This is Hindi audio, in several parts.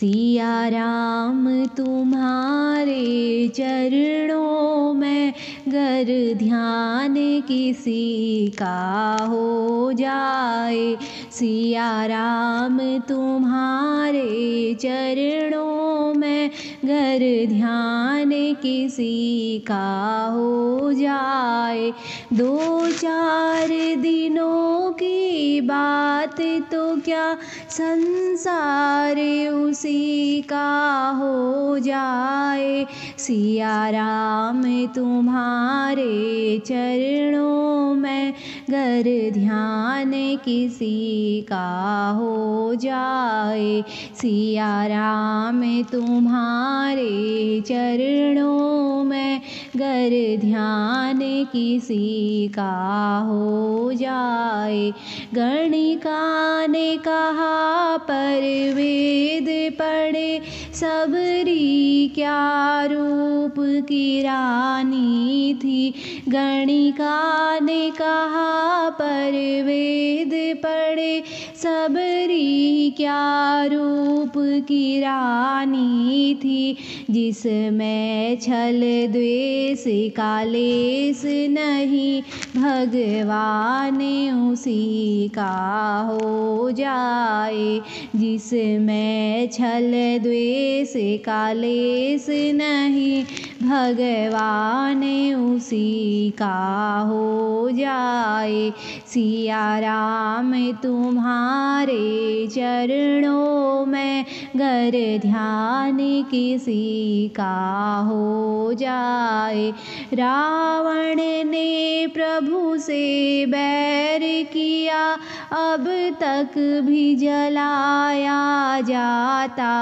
सिया राम तुम्हारे चरणों में गर ध्यान किसी का हो जाए। सिया राम तुम्हारे चरणों में गर ध्यान किसी का हो जाए। 2-4 दिनों की बात तो क्या संसार उसी का हो जाए। सिया राम तुम्हारे चरणों में गर ध्यान किसी का हो जाए। सिया राम तुम्हारे चरणों में गर ध्यान किसी का हो जाए। गणिका ने कहा पर वेद पढ़े सबरी क्या रूप की रानी थी। गणिका ने कहा पर वेद पढ़े सबरी क्या रूप की रानी थी। जिसमें छल द्वेष का लेस नहीं भगवान उसी का हो जाए। जिसमें छल द्वेष का लेस नहीं भगवान उसी का हो जाए। सिया राम तुम्हारे चरणों में गर ध्यान किसी का हो जाए। रावण ने प्रभु से बैर किया अब तक भी जलाया जाता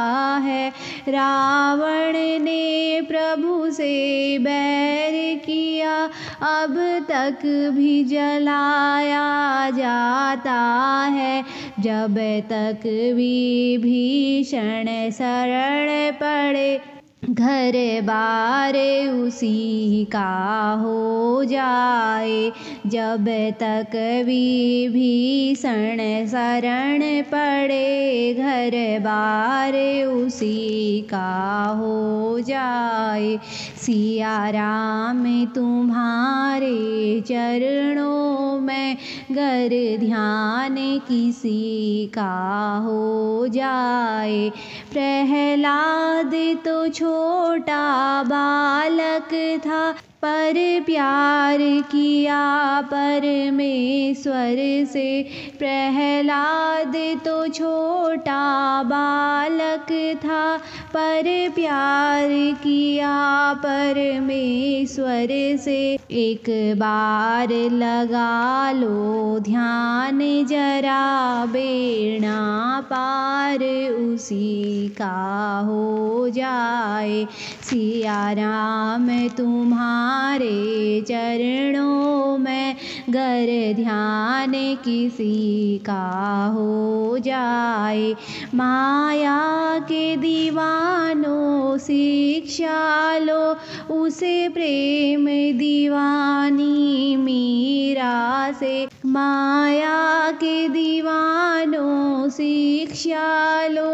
है। रावण ने प्रभु से बैर किया अब तक भी जलाया जाता है। जब तक विभीषण शरण पड़े घर बार उसी का हो जाए। जब तक विभीषण शरण पड़े घर बार उसी का हो जाए। सिया राम तुम्हारे चरणों में गर ध्यान किसी का हो जाए। प्रहलाद तो छोटा बालक था पर प्यार किया परमेश्वर से। प्रहलाद तो छोटा बालक था पर प्यार किया परमेश्वर से। एक बार लगा लो ध्यान जरा बेड़ा पार उसी का हो जाए। सिया राम तुम्हारे चरणों में गर ध्यान किसी का हो जाए। माया के दीवानों शिक्षा लो उसे प्रेम दीवानी मीरा से। माया के दीवानों शिक्षा लो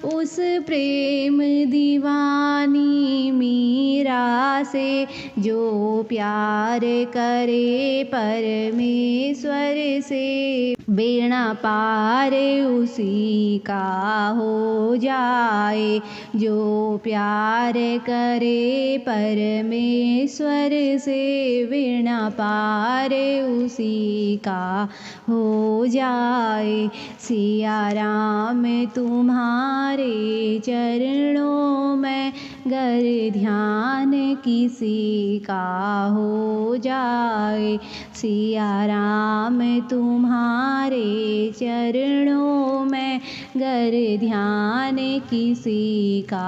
उस प्रेम दीवानी मीरा से। जो प्यार करे परमेश्वर से बेड़ा पार उसी का हो जाए। जो प्यार करे परमेश्वर से बेड़ा पार उसी का हो जाए। सिया राम तुम्हारे चरणों में गर ध्यान किसी का हो जाए। सिया राम तुम्हारे चरणों में गर ध्यान किसी का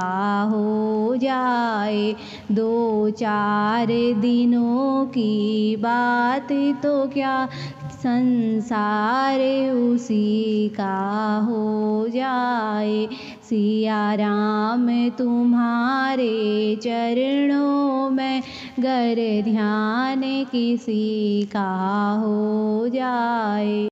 हो जाए। 2-4 दिनों की बात तो क्या संसार उसी का हो जाए। सिया राम तुम्हारे चरणों में गर ध्यान किसी का हो जाए।